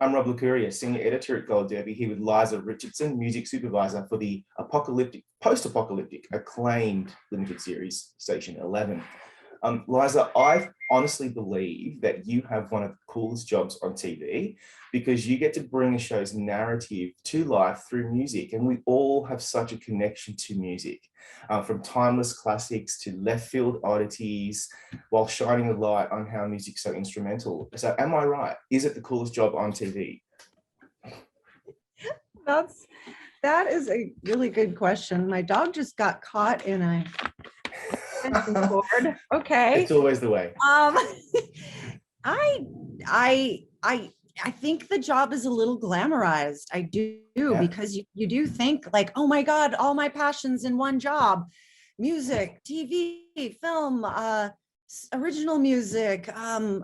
I'm Rob Licuria, Senior Editor at Gold Derby, here with Liza Richardson, Music Supervisor for the post-apocalyptic, acclaimed limited series, Station 11. Liza, I honestly believe that you have one of the coolest jobs on TV because you get to bring a show's narrative to life through music, and we all have such a connection to music, from timeless classics to left field oddities, while shining a light on how music's so instrumental. So am I right? Is it the coolest job on TV? That is a really good question. My dog just got caught in a cord. Okay. It's always the way. I think the job is a little glamorized. I do, because you do think like, oh my God, all my passions in one job: music, TV, film, original music. I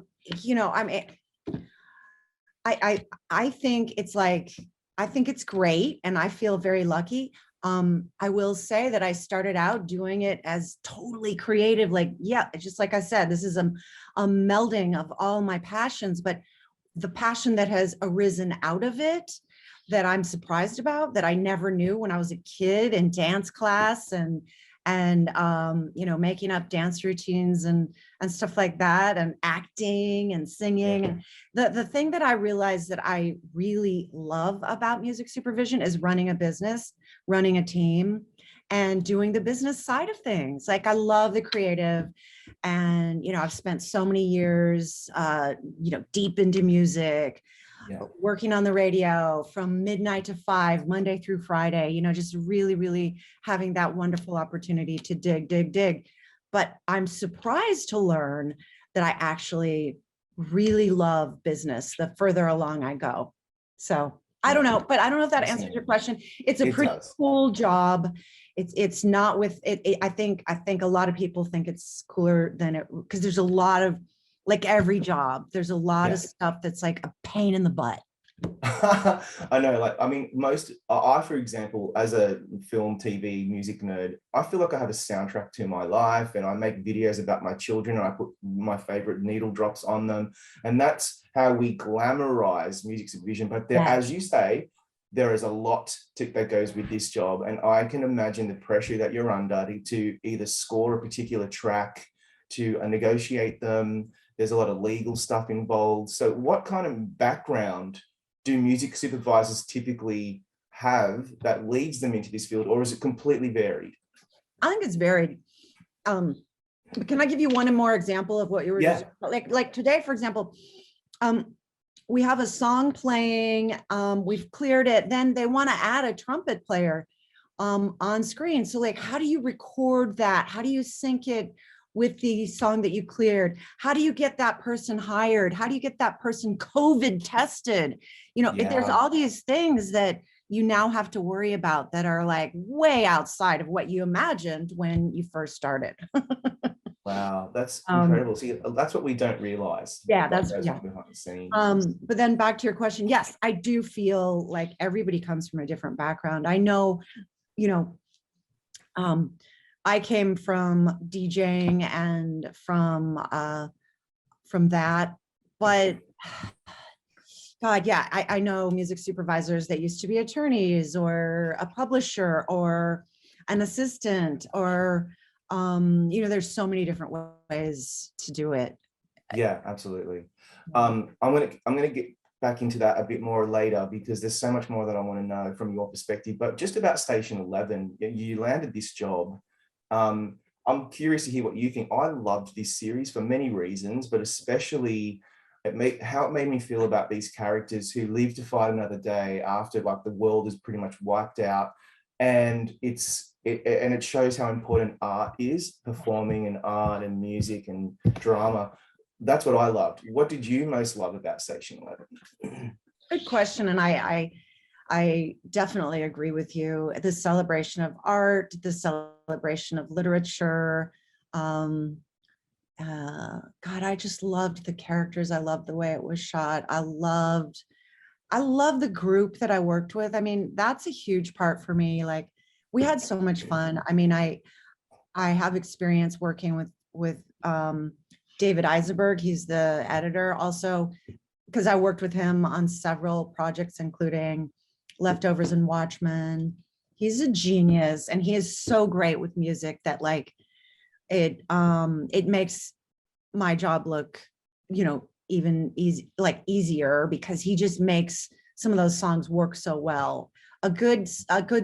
think it's like, I think it's great, and I feel very lucky. I will say that I started out doing it as totally creative, like, just like I said, this is a melding of all my passions, but the passion that has arisen out of it, that I'm surprised about, that I never knew when I was a kid in dance class and making up dance routines and stuff like that, and acting and singing. And the thing that I realized that I really love about music supervision is running a business, running a team, and doing the business side of things. Like, I love the creative, and I've spent so many years deep into music, working on the radio from midnight to 5, Monday through Friday, just really, really having that wonderful opportunity to dig. But I'm surprised to learn that I actually really love business the further along I go. So I don't know, but I don't know if that answers your question. It's a pretty cool job. It's not with it. I think a lot of people think it's cooler than it, because there's a lot of, like every job, there's a lot of stuff that's like a pain in the butt. I know, I, for example, as a film, TV, music nerd, I feel like I have a soundtrack to my life, and I make videos about my children, and I put my favorite needle drops on them. And that's how we glamorize music supervision. But there, as you say, there is a lot that goes with this job. And I can imagine the pressure that you're under to either score a particular track, to negotiate them. There's a lot of legal stuff involved. So what kind of background do music supervisors typically have that leads them into this field, or is it completely varied? I think it's varied. Can I give you one more example of what you were just, like today, for example, we have a song playing, we've cleared it, then they want to add a trumpet player on screen. So like, how do you record that? How do you sync it with the song that you cleared? How do you get that person hired? How do you get that person COVID tested? There's all these things that you now have to worry about that are like way outside of what you imagined when you first started. Wow, that's incredible. See, that's what we don't realize. That's behind the scenes. But then back to your question, yes, I do feel like everybody comes from a different background. I know, I came from DJing and from that, but God, I know music supervisors that used to be attorneys or a publisher or an assistant, or there's so many different ways to do it. Yeah, absolutely. I'm gonna get back into that a bit more later, because there's so much more that I want to know from your perspective. But just about Station 11, you landed this job. I'm curious to hear what you think. I loved this series for many reasons, but especially how it made me feel about these characters who live to fight another day after like the world is pretty much wiped out. And it shows how important art is, performing and art and music and drama. That's what I loved. What did you most love about Station 11? Good question. And I definitely agree with you. The celebration of art, the celebration of literature. God, I just loved the characters. I loved the way it was shot. I love the group that I worked with. I mean, that's a huge part for me. Like, we had so much fun. I mean, I have experience working with David Eisenberg. He's the editor. Also, because I worked with him on several projects, including Leftovers and Watchmen. He's a genius, and he is so great with music that like it makes my job look, even easier, because he just makes some of those songs work so well. A good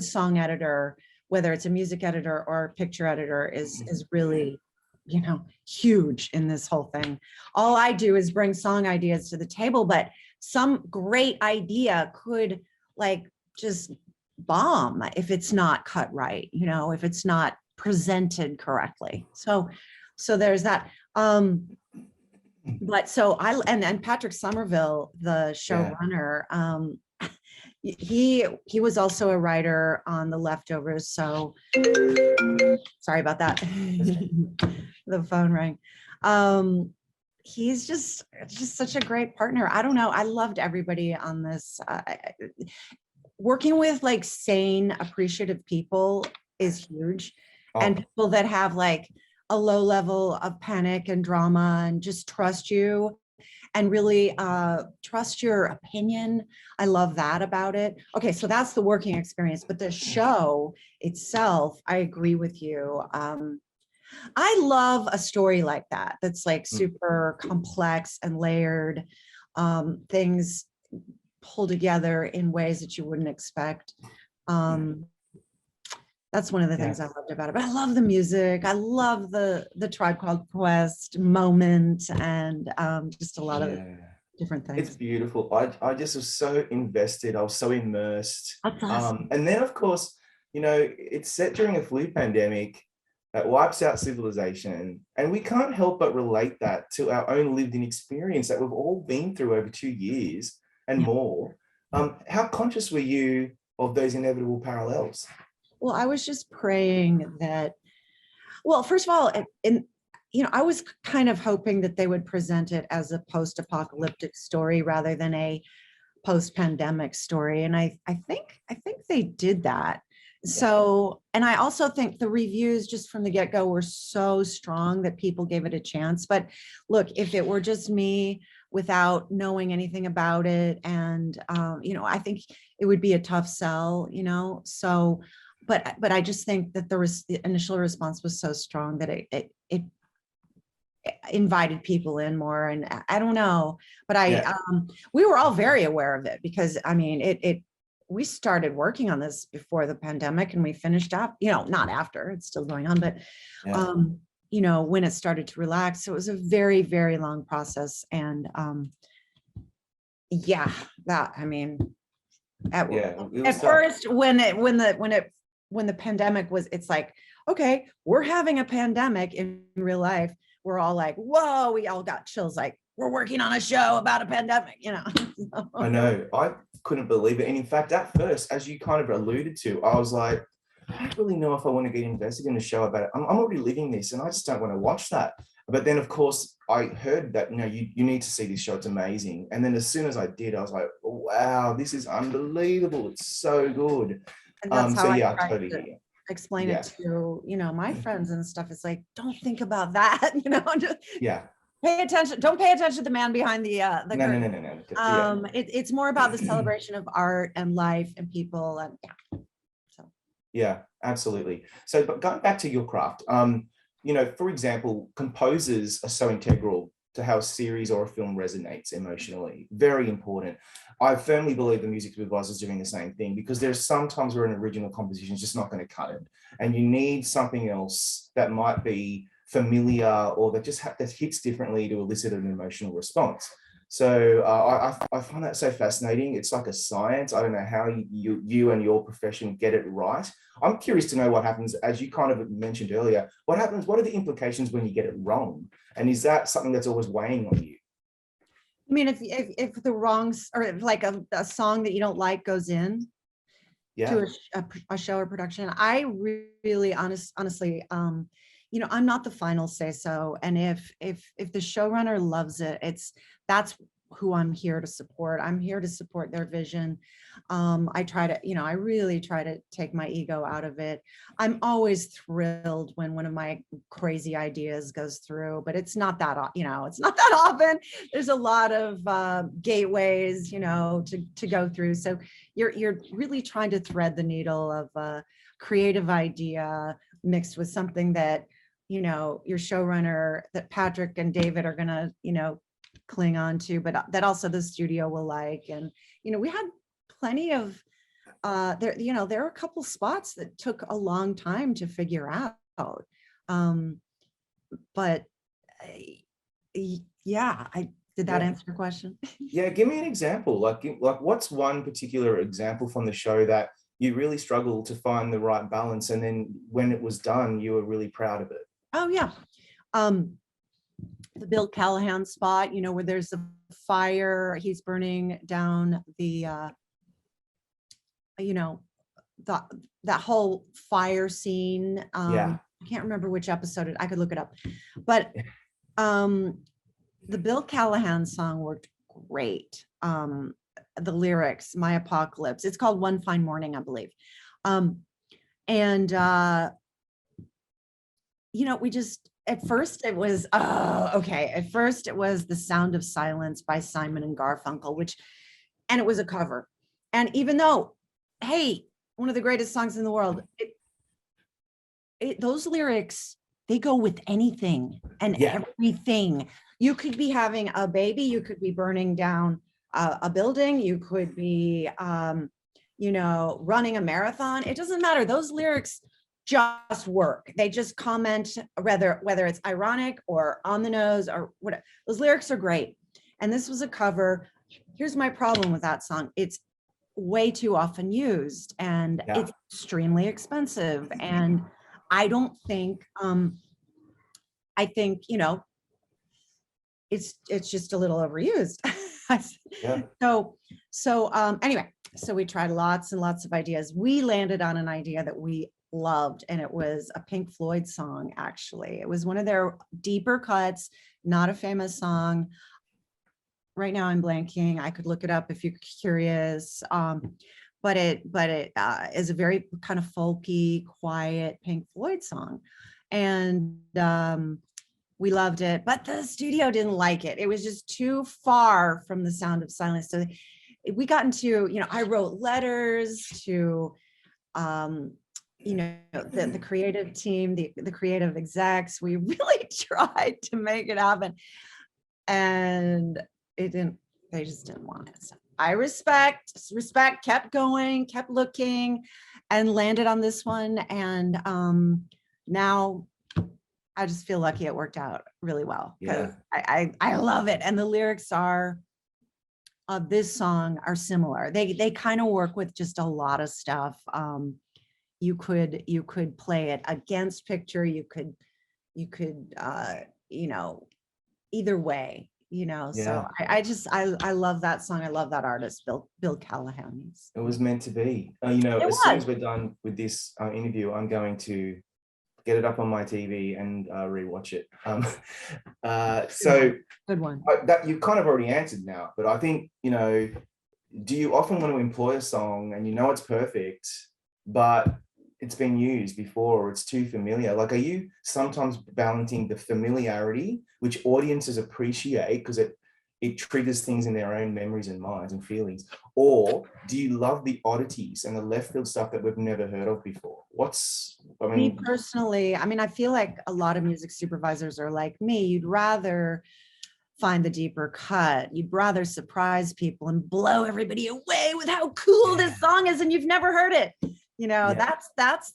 song editor, whether it's a music editor or a picture editor, is really, huge in this whole thing. All I do is bring song ideas to the table, but some great idea could like just bomb if it's not cut right, if it's not presented correctly. So there's that. But so and Patrick Somerville, the showrunner, he was also a writer on The Leftovers. So sorry about that. The phone rang. He's just such a great partner. I don't know. I loved everybody on this. Working with like sane, appreciative people is huge. And people that have like a low level of panic and drama and just trust you and really trust your opinion. I love that about it. Okay, so that's the working experience, but the show itself, I agree with you. I love a story like that, that's like super complex and layered, things pulled together in ways that you wouldn't expect. That's one of the things I loved about it. But I love the music. I love the Tribe Called Quest moment, and just a lot of different things. It's beautiful. I just was so invested. I was so immersed. That's awesome. And then, of course, it's set during a flu pandemic that wipes out civilization. And we can't help but relate that to our own lived-in experience that we've all been through over 2 years and more. How conscious were you of those inevitable parallels? Well, I was just praying that, well, first of all, I was kind of hoping that they would present it as a post-apocalyptic story rather than a post-pandemic story. And I think they did that. So, and I also think the reviews just from the get-go were so strong that people gave it a chance. But look, if it were just me without knowing anything about it, and I think it would be a tough sell, so. But I just think that the initial response was so strong that it invited people in more, and I don't know, but we were all very aware of it, because I mean we started working on this before the pandemic, and we finished up, not after, it's still going on, but when it started to relax. So it was a very, very long process, and at first when the pandemic was, it's like, okay, we're having a pandemic in real life. We're all like, whoa, we all got chills, like we're working on a show about a pandemic, I know, I couldn't believe it. And in fact, at first, as you kind of alluded to, I was like, I don't really know if I want to get invested in a show about it. I'm already living this, and I just don't want to watch that. But then, of course, I heard that, you need to see this show. It's amazing. And then as soon as I did, I was like, wow, this is unbelievable. It's so good. And that's how I totally to explain it to, my friends and stuff. It's like, don't think about that, just pay attention. Don't pay attention to the man behind the curtain. No. It's more about the celebration of art and life and people, and Yeah, absolutely. So, but going back to your craft, for example, composers are so integral to how a series or a film resonates emotionally. Very important. I firmly believe the music supervisor is doing the same thing, because there's sometimes where an original composition is just not going to cut it, and you need something else that might be familiar or that just that hits differently to elicit an emotional response. So I find that so fascinating. It's like a science. I don't know how you and your profession get it right. I'm curious to know what happens, as you kind of mentioned earlier. What happens? What are the implications when you get it wrong? And is that something that's always weighing on you? I mean, if the wrong, or like a song that you don't like goes in to a show or production, I really honestly, I'm not the final say so. And if the showrunner loves it, that's who I'm here to support. I'm here to support their vision. I try to, I really try to take my ego out of it. I'm always thrilled when one of my crazy ideas goes through, but it's not that, it's not that often. There's a lot of gateways, to go through. So you're really trying to thread the needle of a creative idea mixed with something that, your showrunner, that Patrick and David are gonna, cling on to, but that also the studio will like. And, we had plenty of, there are a couple spots that took a long time to figure out. But yeah, did that answer your question? Yeah, give me an example. Like what's one particular example from the show that you really struggled to find the right balance, and then when it was done, you were really proud of it? Oh yeah. The Bill Callahan spot, where there's a fire, he's burning down the, that whole fire scene. Yeah. I can't remember which episode, I could look it up, but the Bill Callahan song worked great. The lyrics, My Apocalypse, it's called One Fine Morning, I believe. We just, at first it was, at first it was The Sound of Silence by Simon and Garfunkel, and it was a cover. And even though, hey, one of the greatest songs in the world, those lyrics, they go with anything and everything. You could be having a baby, you could be burning down a building, you could be, running a marathon. It doesn't matter. Those lyrics just work. They just comment, whether it's ironic or on the nose or whatever. Those lyrics are great. And this was a cover. Here's my problem with that song. It's way too often used, and it's extremely expensive. And I don't think, I think, it's just a little overused. Anyway, so we tried lots and lots of ideas. We landed on an idea that we loved, and it was a Pink Floyd song. Actually, it was one of their deeper cuts, not a famous song. Right now I'm blanking. I could look it up if you're curious. But it is a very kind of folky, quiet Pink Floyd song. And we loved it, but the studio didn't like it. It was just too far from The Sound of Silence. So we got into, I wrote letters to, the creative team, the creative execs. We really tried to make it happen, and they just didn't want it. So I respect, kept going, kept looking, and landed on this one. And now I just feel lucky it worked out really well, because I love it. And the lyrics of this song are similar. They kind of work with just a lot of stuff. You could play it against picture. You could either way. So I love that song. I love that artist, Bill Callahan. It was meant to be. As soon as we're done with this interview, I'm going to get it up on my TV and rewatch it. So good one. That you kind of already answered now, but I think, do you often want to employ a song and it's perfect, but it's been used before, or it's too familiar? Like, are you sometimes balancing the familiarity, which audiences appreciate because it triggers things in their own memories and minds and feelings, or do you love the oddities and the left field stuff that we've never heard of before? Me personally, I feel like a lot of music supervisors are like me. You'd rather find the deeper cut. You'd rather surprise people and blow everybody away with how cool this song is, and you've never heard it. That's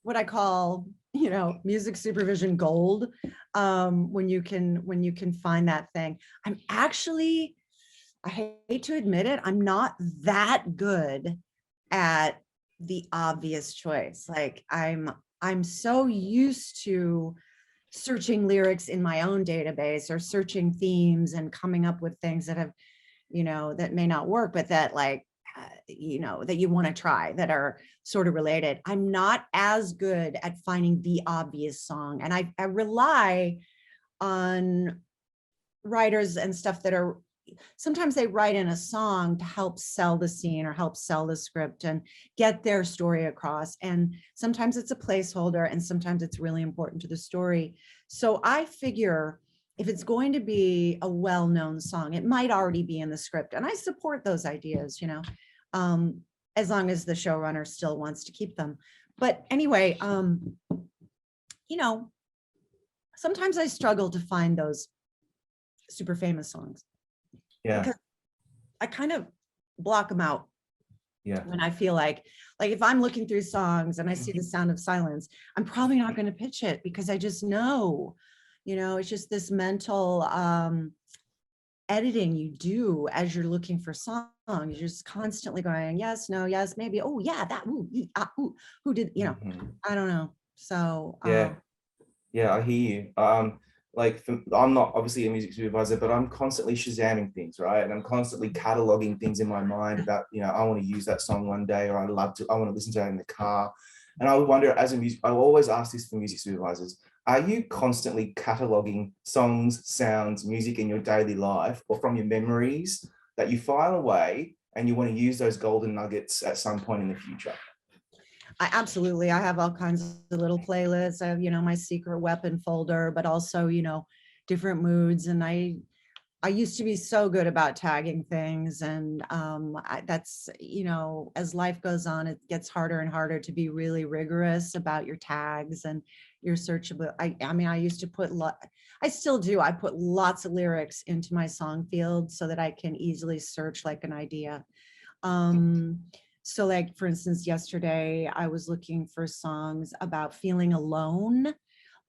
what I call, music supervision gold. When you can find that thing. I hate to admit it, I'm not that good at the obvious choice. Like, I'm so used to searching lyrics in my own database, or searching themes and coming up with things that have, that may not work, but that that you want to try, that are sort of related. I'm not as good at finding the obvious song. And I rely on writers and stuff that are sometimes they write in a song to help sell the scene or help sell the script and get their story across. And sometimes it's a placeholder and sometimes it's really important to the story. So I figure if it's going to be a well-known song, it might already be in the script. And I support those ideas, you know, as long as the showrunner still wants to keep them. But anyway, you know, sometimes I struggle to find those super famous songs. Yeah. Because I kind of block them out. Yeah. When I feel like if I'm looking through songs and I see The Sound of Silence, I'm probably not going to pitch it because I just know, you know, it's just this mental editing you do as you're looking for songs. You're just constantly going, yes, no, yes, maybe. Oh yeah, that, ooh, ooh, who did, you know, I don't know. So yeah. Yeah, I hear you. Like I'm not obviously a music supervisor, but I'm constantly Shazamming things, right? And I'm constantly cataloging things in my mind about, you know, I want to use that song one day, or I want to listen to it in the car. And I would wonder, as a music, I always ask this for music supervisors: are you constantly cataloging songs, sounds, music in your daily life, or from your memories that you file away and you want to use those golden nuggets at some point in the future? I absolutely, I have all kinds of little playlists. I have, you know, my secret weapon folder, but also, you know, different moods. And I used to be so good about tagging things. And that's, you know, as life goes on, it gets harder and harder to be really rigorous about your tags and your searchable. I mean, I used to put, I still do. I put lots of lyrics into my song field so that I can easily search like an idea. So like, for instance, yesterday I was looking for songs about feeling alone,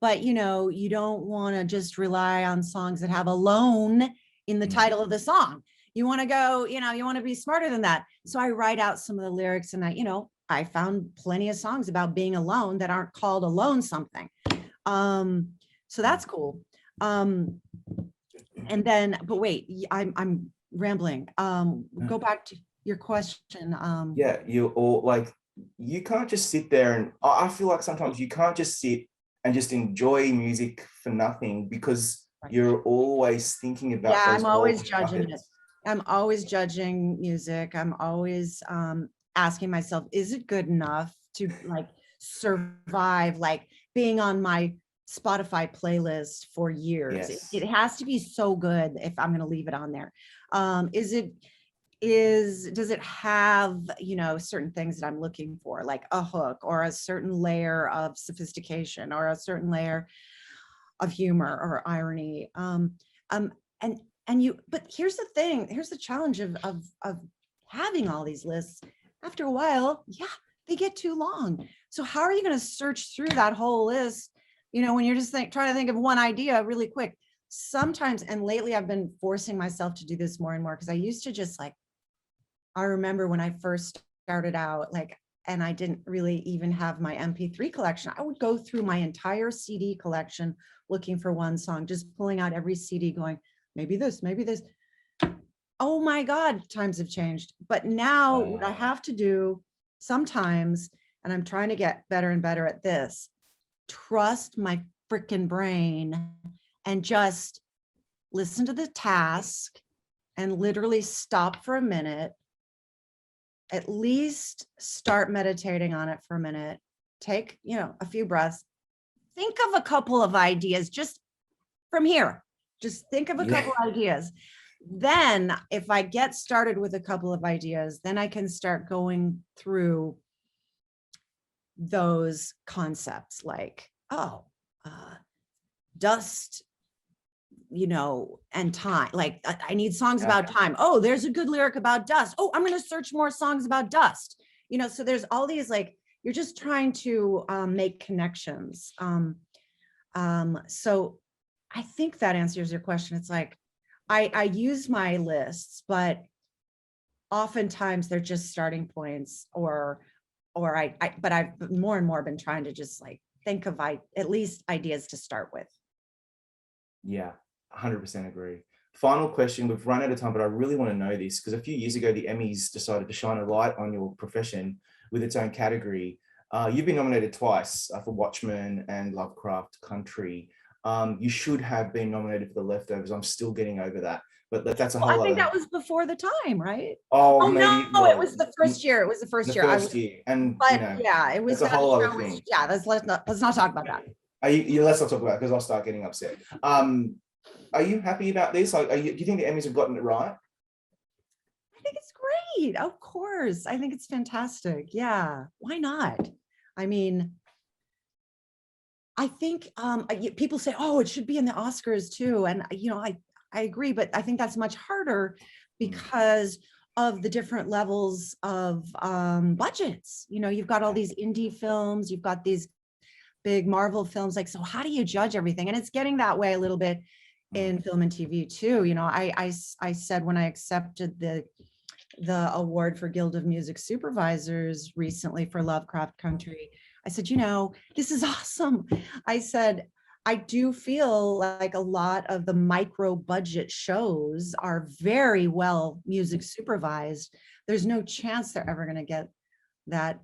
but you know, you don't want to just rely on songs that have alone in the title of the song. You want to go, you know, you want to be smarter than that. So I write out some of the lyrics and you know, I found plenty of songs about being alone that aren't called alone something. So that's cool. And then, but wait, I'm rambling. Go back to your question. Yeah, you all like, you can't just sit there, and I feel like sometimes you can't just sit and just enjoy music for nothing, because you're always thinking about yeah, those I'm always golden judging it. nuggets. I'm always judging music. I'm always asking myself, is it good enough to like survive like being on my Spotify playlist for years? Yes. It has to be so good if I'm going to leave it on there. Does it have, you know, certain things that I'm looking for, like a hook or a certain layer of sophistication or a certain layer of humor or irony? And but here's the thing, here's the challenge of having all these lists. After a while, yeah, they get too long. So how are you going to search through that whole list, you know, when you're just trying to think of one idea really quick? Sometimes, and lately I've been forcing myself to do this more and more, because I used to just like, I remember when I first started out, like, and I didn't really even have my MP3 collection. I would go through my entire CD collection looking for one song, just pulling out every CD going, maybe this, maybe this. Oh my God, times have changed. But now what I have to do sometimes, and I'm trying to get better and better at this, trust my freaking brain and just listen to the task and literally stop for a minute, at least start meditating on it for a minute, take, you know, a few breaths, think of a couple of ideas just from here, just think of a couple of ideas. Then if I get started with a couple of ideas, then I can start going through those concepts like, dust, you know, and time. Like I need songs about time. Oh, there's a good lyric about dust. Oh, I'm going to search more songs about dust. You know, so there's all these, like, you're just trying to make connections. So I think that answers your question. It's like, I use my lists, but oftentimes they're just starting points, but I've more and more been trying to just like think of at least ideas to start with. Yeah, 100% agree. Final question, we've run out of time, but I really want to know this, because a few years ago, the Emmys decided to shine a light on your profession with its own category. You've been nominated twice for Watchmen and Lovecraft Country. You should have been nominated for The Leftovers. I'm still getting over that. But that's a Well, I whole think other. that was before the time, right? Oh, Oh maybe no, it was the first year. It was the the first year. I first was, year, and but yeah, it was that's a that whole other show was, thing. yeah, let's not talk about that. Let's not talk about it because I'll start getting upset. Are you happy about this? Like, do you think the Emmys have gotten it right? I think it's great. Of course. I think it's fantastic. Yeah. Why not? I mean, I think people say, oh, it should be in the Oscars too. And I agree, but I think that's much harder because of the different levels of budgets. You've got all these indie films, you've got these big Marvel films. Like, so how do you judge everything? And it's getting that way a little bit in film and TV too. I said when I accepted the award for Guild of Music Supervisors recently for Lovecraft Country, I said, this is awesome. I said, I do feel like a lot of the micro budget shows are very well music supervised. There's no chance they're ever going to get that,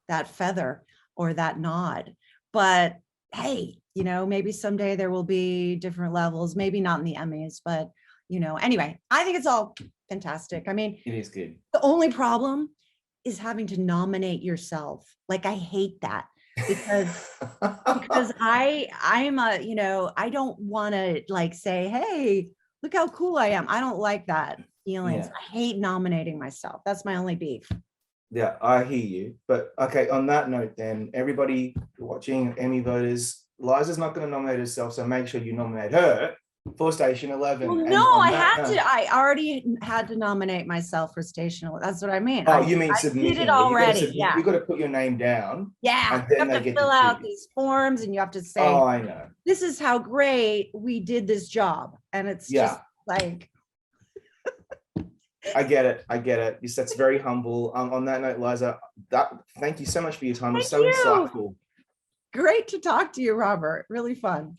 that feather or that nod. But hey, maybe someday there will be different levels, maybe not in the Emmys, but anyway, I think it's all fantastic. I mean, It is good. the only problem is having to nominate yourself. Like, I hate that because I'm I don't want to like say, hey, look how cool I am. I don't like that feelings. Yeah. I hate nominating myself. That's my only beef. Yeah, I hear you. But okay, on that note, then everybody watching, Emmy voters, Liza's not going to nominate herself, so make sure you nominate her for Station 11. Well, And no, on I that had note- to. I already had to nominate myself for Station 11. That's what I mean. Oh, you mean I submitting? did it Yeah, already. Yeah. you got to put your name down. Yeah. And then You they have to get fill to out choose. these forms and you have to say, Oh, I know. this is how great we did this job. And it's just like, I get it. That's very humble. On that note, Liza, thank you so much for your time. It was so insightful. great to talk to you, Robert. Really fun.